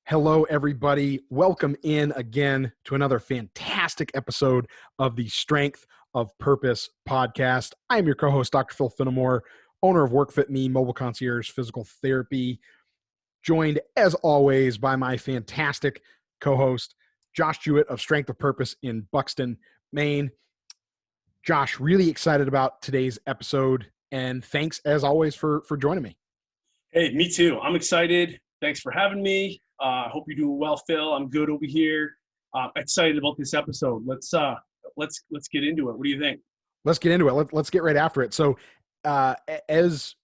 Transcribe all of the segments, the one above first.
Hello, everybody. Welcome in again to another fantastic episode of the Strength of Purpose podcast. I am your co-host, Dr. Phil Finemore, owner of WorkFitME Mobile Physical Therapy, joined as always by my fantastic co-host, Josh Jewett of Strength of Purpose in Buxton, Maine. Josh, really excited about today's episode, and thanks as always for joining me. Hey, me too. I'm excited. Thanks for having me. Hope you're doing well, Phil. I'm good over here. Excited about this episode. Let's get into it. What do you think? Let's get into it. Let's get right after it. So, as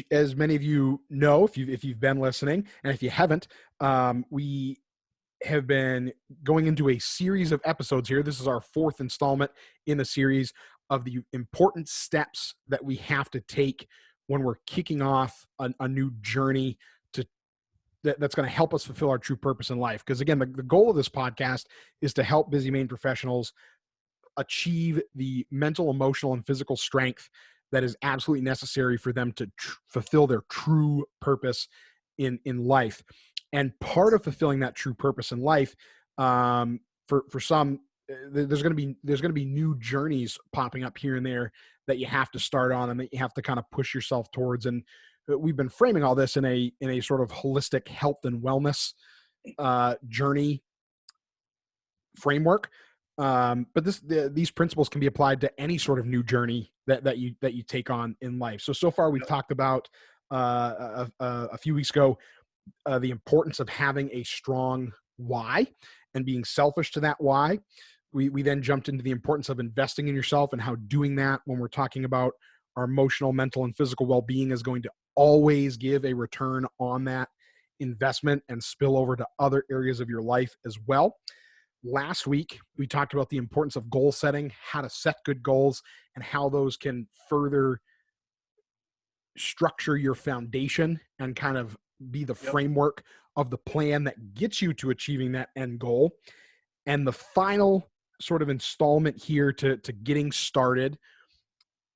many of you know, if you've been listening, and if you haven't, we have been going into a series of episodes here. This is our fourth installment in the series of the important steps that we have to take when we're kicking off a new journey that's going to help us fulfill our true purpose in life. Because again, the goal of this podcast is to help busy Maine professionals achieve the mental, emotional, and physical strength that is absolutely necessary for them to fulfill their true purpose in life. And part of fulfilling that true purpose in life, for some, there's going to be new journeys popping up here and there that you have to start on and that you have to kind of push yourself towards. And we've been framing all this in a sort of holistic health and wellness journey framework. But these principles can be applied to any sort of new journey that you take on in life. So far we've talked about a few weeks ago the importance of having a strong why and being selfish to that why. We then jumped into the importance of investing in yourself and how doing that when we're talking about our emotional, mental, and physical well-being is going to always give a return on that investment and spill over to other areas of your life as well. Last week, we talked about the importance of goal setting, how to set good goals, and how those can further structure your foundation and kind of be the framework of the plan that gets you to achieving that end goal. And the final sort of installment here to getting started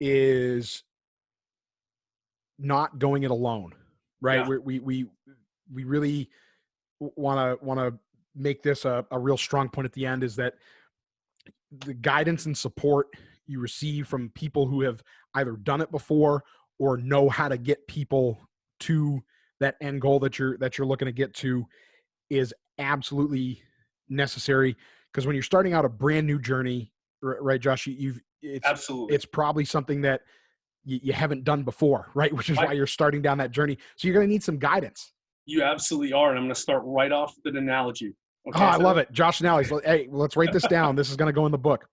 is not going it alone, right? Yeah. We really want to make this a real strong point at the end, is that the guidance and support you receive from people who have either done it before or know how to get people to that end goal that you're looking to get to is absolutely necessary. Because when you're starting out a brand new journey, right, Josh, absolutely, it's probably something that you haven't done before, right? Which is why you're starting down that journey. So you're going to need some guidance. You absolutely are. And I'm going to start right off with an analogy. Okay, I love it. Josh analogies. Hey, let's write this down. This is going to go in the book.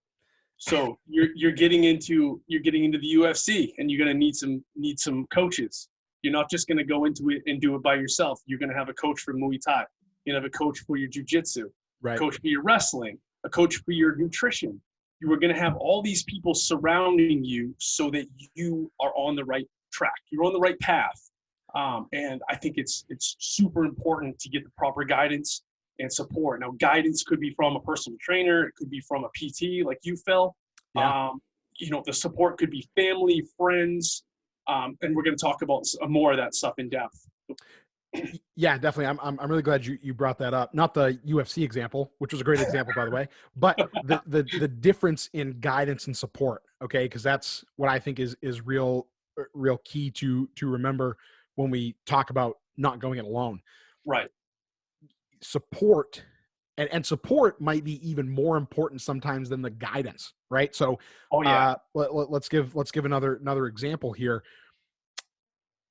So you're getting into the UFC, and you're going to need some coaches. You're not just going to go into it and do it by yourself. You're going to have a coach for Muay Thai. You're going to have a coach for your jiu-jitsu, right, a coach for your wrestling, a coach for your nutrition. You are going to have all these people surrounding you so that you are on the right track. You're on the right path. And I think it's super important to get the proper guidance and support. Now, guidance could be from a personal trainer. It could be from a PT like you, Phil. Yeah. The support could be family, friends. And we're going to talk about more of that stuff in depth. Yeah, definitely. I'm really glad you brought that up. Not the UFC example, which was a great example, by the way, but the difference in guidance and support. Okay, because that's what I think is real key to remember when we talk about not going it alone. Right. Support and support might be even more important sometimes than the guidance. Right. So, let's give another example here.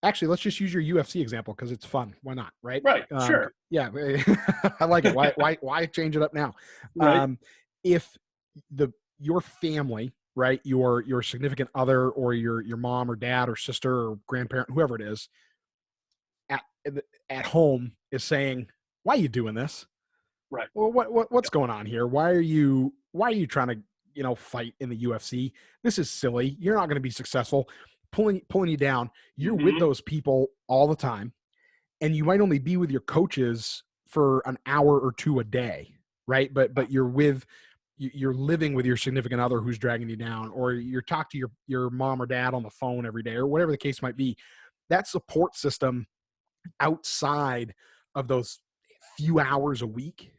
Actually, let's just use your UFC example because it's fun. Why not? Right. Right. Sure. Yeah. I like it. Why change it up now? Right. If your family, right, your significant other or your mom or dad or sister or grandparent, whoever it is, at home is saying, "Why are you doing this?" Right. Well, what's going on here? Why are you trying to fight in the UFC? This is silly. You're not going to be successful. Pulling you down. You're with those people all the time, and you might only be with your coaches for an hour or two a day, right? But you're living with your significant other who's dragging you down, or you're talking to your mom or dad on the phone every day, or whatever the case might be. That support system outside of those few hours a week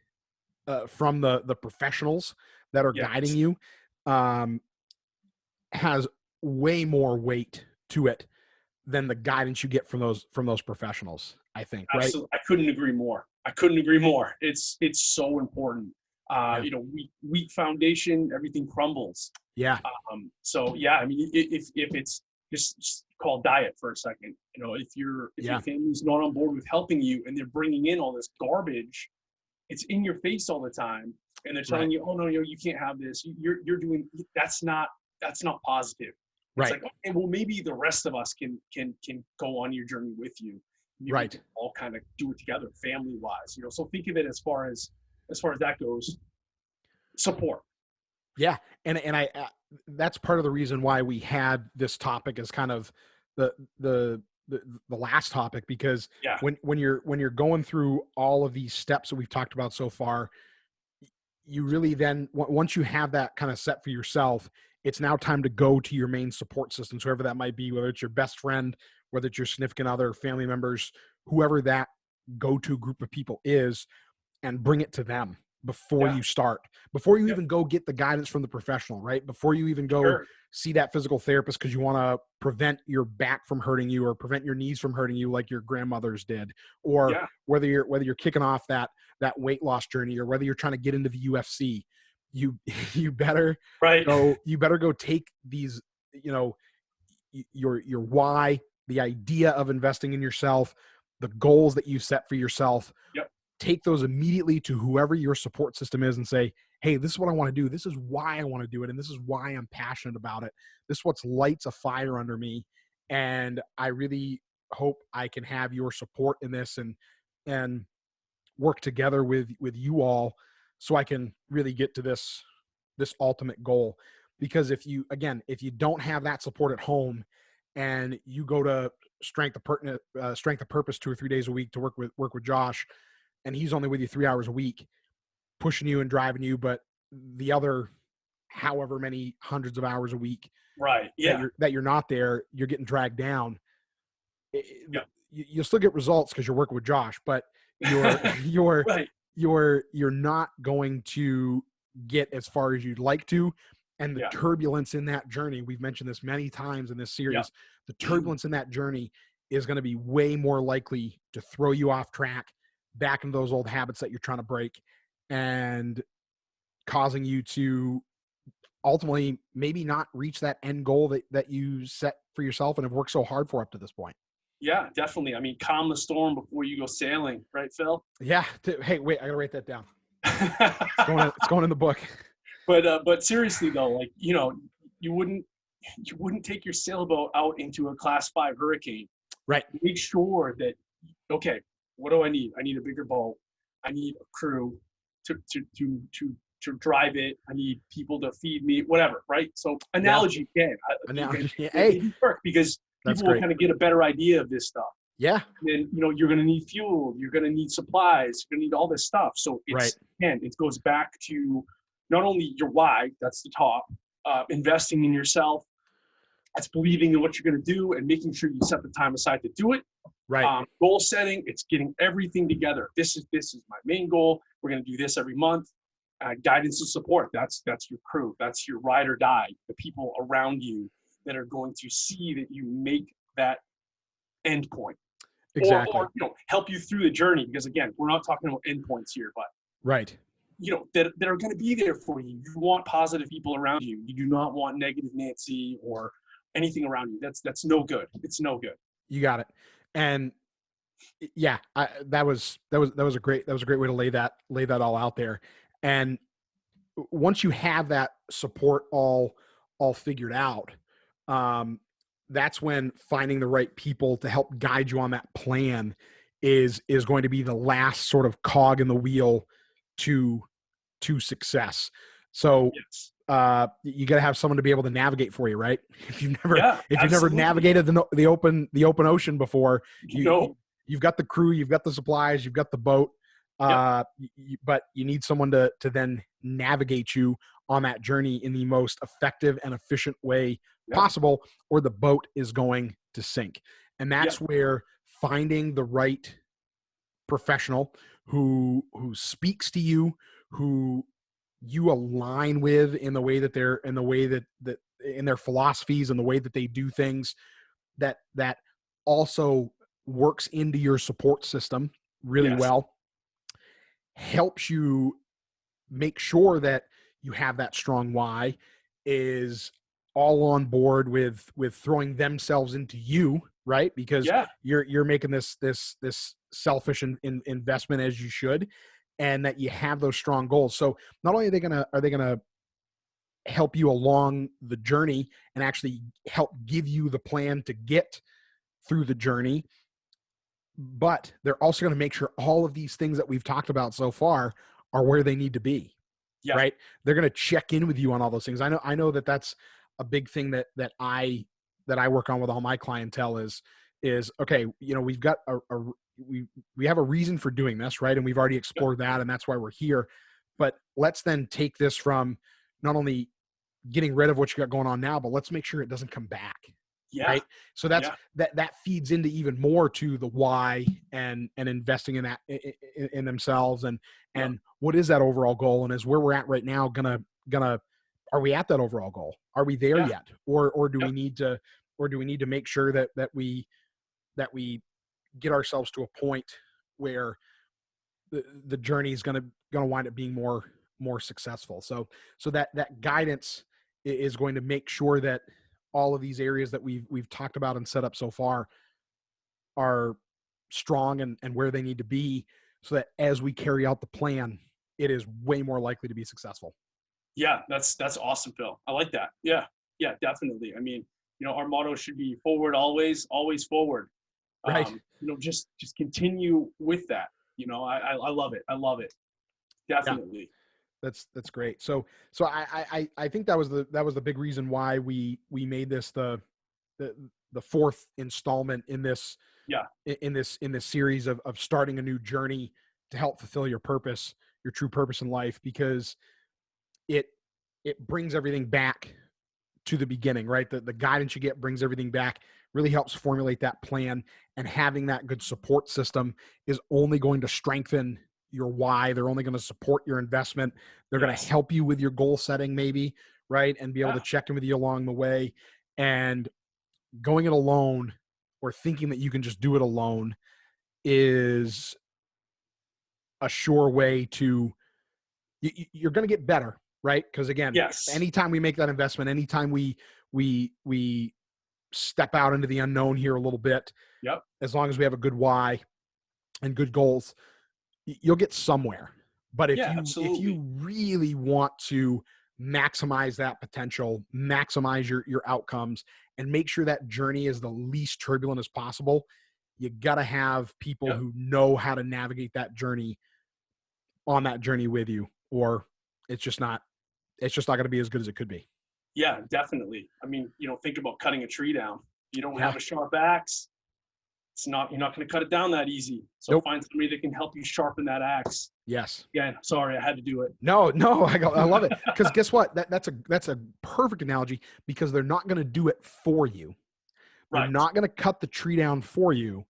from the professionals that are guiding Yes. you has way more weight to it than the guidance you get from those professionals, I think, right? Absolutely. I couldn't agree more. I couldn't agree more. It's so important. Yeah. Weak foundation, everything crumbles. Yeah. So yeah, I mean, if it's just call diet for a second, if your family's not on board with helping you and they're bringing in all this garbage, it's in your face all the time, and they're telling you, oh no, you can't have this. You're doing that's not positive. It's like, okay, well, maybe the rest of us can go on your journey with you. Maybe we can all kind of do it together, family wise. So think of it as far as that goes, support. Yeah, and I that's part of the reason why we had this topic as kind of the last topic, because when you're going through all of these steps that we've talked about so far, you really then, once you have that kind of set for yourself, it's now time to go to your main support systems, whoever that might be, whether it's your best friend, whether it's your significant other, family members, whoever that go-to group of people is, and bring it to them before you start, before you even go get the guidance from the professional, right? Before you even go see that physical therapist because you want to prevent your back from hurting you or prevent your knees from hurting you like your grandmothers did, or whether you're kicking off that weight loss journey, or whether you're trying to get into the UFC, you better go take these, your why, the idea of investing in yourself, the goals that you set for yourself. Take those immediately to whoever your support system is and say, hey, this is what I want to do. This is why I want to do it. And this is why I'm passionate about it. This is what lights a fire under me. And I really hope I can have your support in this and work together with you all so I can really get to this ultimate goal. Because if you don't have that support at home and you go to Strength of Purpose 2 or 3 days a week to work with Josh, and he's only with you 3 hours a week, pushing you and driving you, but the other however many hundreds of hours a week that you're not there, you're getting dragged down. You'll still get results because you're working with Josh, but you're you're not going to get as far as you'd like to. And the turbulence in that journey, we've mentioned this many times in this series, the turbulence in that journey is going to be way more likely to throw you off track, back into those old habits that you're trying to break, and causing you to ultimately maybe not reach that end goal that you set for yourself and have worked so hard for up to this point. Yeah, definitely. I mean, calm the storm before you go sailing, right, Phil? Yeah. Hey, wait, I gotta write that down. It's going in the book. But seriously though, like, you wouldn't take your sailboat out into a Class 5 hurricane. Right. Make sure that, okay, what do I need? I need a bigger boat. I need a crew to drive it. I need people to feed me, whatever, right? So analogy again. Hey, work because people will kind of get a better idea of this stuff. Yeah. And then, you're going to need fuel. You're going to need supplies. You're going to need all this stuff. So it goes back to not only your why, that's the top, investing in yourself. That's believing in what you're going to do and making sure you set the time aside to do it. Right. Goal setting, it's getting everything together. This is my main goal. We're going to do this every month. Guidance and support. That's your crew. That's your ride or die. The people around you that are going to see that you make that end point. Exactly. Or help you through the journey. Because again, we're not talking about endpoints here, but that are going to be there for you. You want positive people around you. You do not want negative Nancy or anything around you. That's no good. It's no good. You got it. And yeah, that was a great way to lay that all out there. And once you have that support all figured out, that's when finding the right people to help guide you on that plan is going to be the last sort of cog in the wheel to success. So you got to have someone to be able to navigate for you, right? If you've never navigated the open ocean before, you've got the crew, you've got the supplies, you've got the boat, but you need someone to then navigate you on that journey in the most effective and efficient way possible, or the boat is going to sink. And that's where finding the right professional who speaks to you, who you align with in the way that they're in the way that in their philosophies and the way that they do things, that also works into your support system really Yes. well, helps you make sure that you have that strong why, is all on board with throwing themselves into you, right? Because Yeah. you're making this selfish investment, as you should, and that you have those strong goals. So not only are they gonna help you along the journey and actually help give you the plan to get through the journey, but they're also going to make sure all of these things that we've talked about so far are where they need to be, Yeah. right? They're going to check in with you on all those things. I know that that's a big thing that I work on with all my clientele is okay, we've got we have a reason for doing this, right? And we've already Yep. explored that, and that's why we're here. But let's then take this from not only getting rid of what you got going on now, but let's make sure it doesn't come back. Yeah. Right. So that's Yeah. that feeds into even more to the why and investing in that in themselves Yep. and what is that overall goal, and is where we're at right now gonna are we at that overall goal? Are we there Yeah. yet? Or do Yep. we need to make sure that we get ourselves to a point where the journey is gonna wind up being more successful. So that guidance is going to make sure that all of these areas that we've talked about and set up so far are strong and where they need to be, so that as we carry out the plan, it is way more likely to be successful. Yeah. That's awesome, Phil. I like that. Yeah. Yeah, definitely. I mean, our motto should be forward always, always forward. Right. Just continue with that. I love it. I love it. Yeah. Definitely. That's great. So I think that was the big reason why we made this the the fourth installment in Yeah. this series of starting a new journey to help fulfill your purpose, your true purpose in life, because it it brings everything back to the beginning, right? The guidance you get brings everything back, really helps formulate that plan, and having that good support system is only going to strengthen your why. They're only going to support your investment. They're going to Yes. help you with your goal setting, maybe, right? And be able Yeah. to check in with you along the way. And going it alone, or thinking that you can just do it alone, is a sure way to you're going to get better, right? Because again, Yes. anytime we make that investment, anytime we step out into the unknown here a little bit, Yep. as long as we have a good why and good goals, you'll get somewhere. But if Yeah, you absolutely. really want to maximize that potential, maximize your outcomes, and make sure that journey is the least turbulent as possible, you got to have people Yep. who know how to navigate that journey on that journey with you, or it's just not going to be as good as it could be. Yeah, definitely. I mean, think about cutting a tree down. You don't Yeah. have a sharp axe. You're not going to cut it down that easy. So Nope. find somebody that can help you sharpen that axe. Yes. Again, sorry, I had to do it. No, I love it, because guess what? That's a perfect analogy, because they're not going to do it for you. They're Right. not going to cut the tree down for you,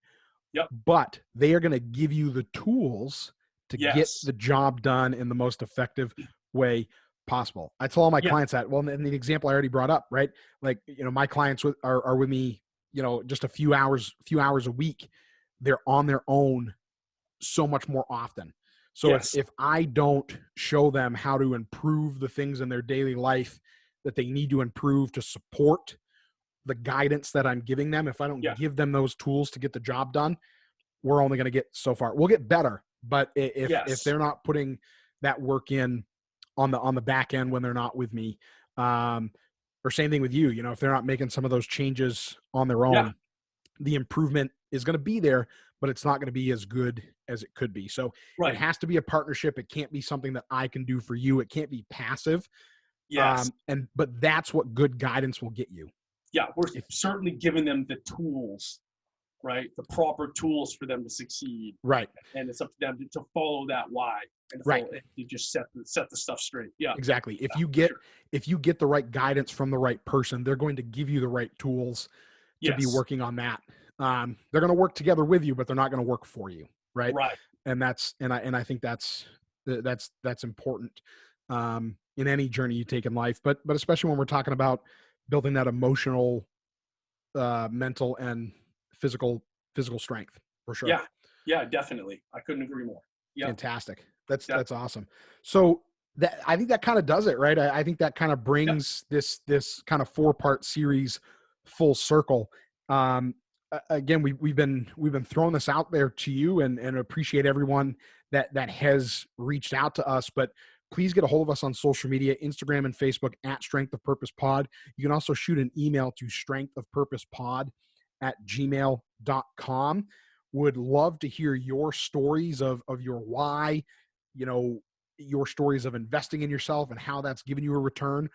Yep. but they are going to give you the tools to get Yes. the job done in the most effective way possible. I tell all my Yeah. clients that. Well, and the example I already brought up, right? Like, my clients are with me, just a few hours a week. They're on their own so much more often. So if Yes. if I don't show them how to improve the things in their daily life that they need to improve to support the guidance that I'm giving them, if I don't Yeah. give them those tools to get the job done, we're only going to get so far. We'll get better, but if Yes. they're not putting that work in on the back end when they're not with me, um, or same thing with you, if they're not making some of those changes on their Yeah. own, the improvement is going to be there, but it's not going to be as good as it could be. So it Right. has to be a partnership. It can't be something that I can do for you. It can't be passive. Yes. But that's what good guidance will get you. Yeah. We're If certainly giving them the tools, right? The proper tools for them to succeed. Right, And it's up to them to follow that why and right, to just set the stuff straight. Yeah. exactly. If Yeah, you for get sure. if you get the right guidance from the right person, they're going to give you the right tools to be Yes. working on that. They're going to work together with you, but they're not going to work for you. right? Right. And I think that's important in any journey you take in life, but especially when we're talking about building that emotional, mental, and physical strength, for sure. Yeah. Yeah, definitely. I couldn't agree more. Yep. Fantastic. That's Definitely. awesome. So that, I think that kind of does it, right? I think that kind of Yep. brings this kind of 4-part series full circle. Again, we've been throwing this out there to you, and appreciate everyone that has reached out to us. But please get a hold of us on social media, Instagram and Facebook at Strength of Purpose Pod. You can also shoot an email to strengthofpurposepod@gmail.com. Would love to hear your stories of your why, you know, your stories of investing in yourself and how that's given you a return,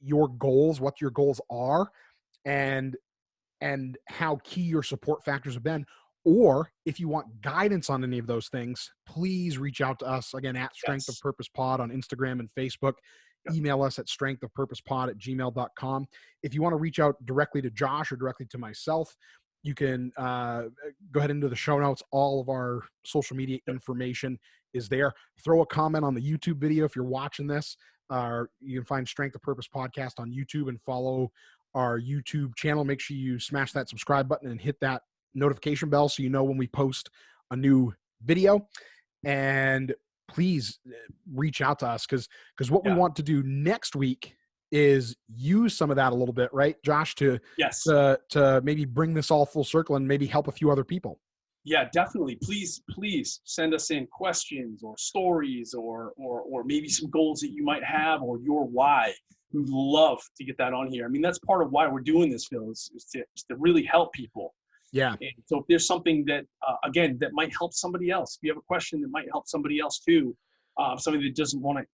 your goals, what your goals are, and how key your support factors have been. Or if you want guidance on any of those things, please reach out to us again at Strength of Yes. Purpose Pod on Instagram and Facebook. Yep. Email us at strengthofpurposepod@gmail.com. If you want to reach out directly to Josh or directly to myself, you can go ahead into the show notes. All of our social media Yep. information is there. Throw a comment on the YouTube video if you're watching this. You can find Strength of Purpose Podcast on YouTube and follow our YouTube channel. Make sure you smash that subscribe button and hit that notification bell so you know when we post a new video. And please reach out to us, because what we Yeah. want to do next week is use some of that a little bit, right, Josh, to Yes. to maybe bring this all full circle and maybe help a few other people. Yeah, definitely. Please send us in questions or stories or maybe some goals that you might have or your why. We'd love to get that on here. I mean, that's part of why we're doing this, Phil, is to really help people. Yeah, And so if there's something that, again, that might help somebody else, if you have a question that might help somebody else too, somebody that doesn't want to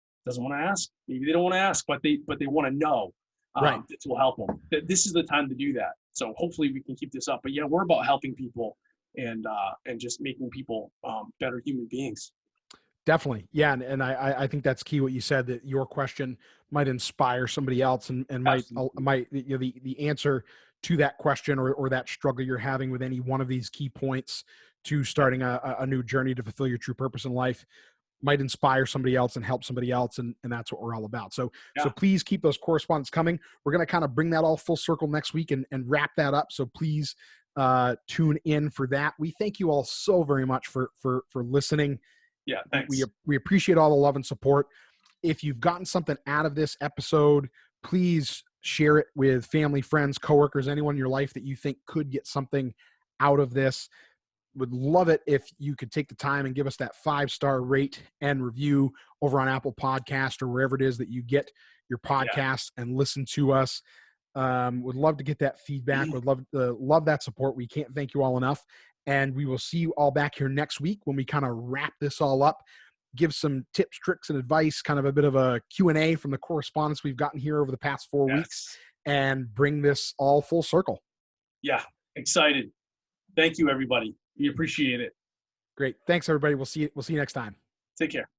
ask, maybe they don't want to ask, but they want to know, right. this will help them. This is the time to do that. So hopefully we can keep this up. But yeah, we're about helping people and just making people better human beings. Definitely. Yeah. And I think that's key what you said, that your question might inspire somebody else, and Absolutely. the answer to that question, or that struggle you're having with any one of these key points to Yep. starting a new journey to fulfill your true purpose in life might inspire somebody else and help somebody else. And that's what we're all about. So Yeah. please keep those correspondence coming. We're going to kind of bring that all full circle next week and wrap that up. So please tune in for that. We thank you all so very much for listening. Yeah. we Thanks. we appreciate all the love and support. If you've gotten something out of this episode, please share it with family, friends, coworkers, anyone in your life that you think could get something out of this. Would love it if you could take the time and give us that 5-star rate and review over on Apple Podcast or wherever it is that you get your Yeah. podcast and listen to us. Would love to get that feedback. Would love that support. We can't thank you all enough. And we will see you all back here next week when we kind of wrap this all up, give some tips, tricks, and advice, kind of a bit of a Q&A from the correspondence we've gotten here over the past 4 weeks, Yes. and bring this all full circle. Yeah. Excited. Thank you, everybody. We appreciate it. Great. Thanks, everybody. We'll see you next time. Take care.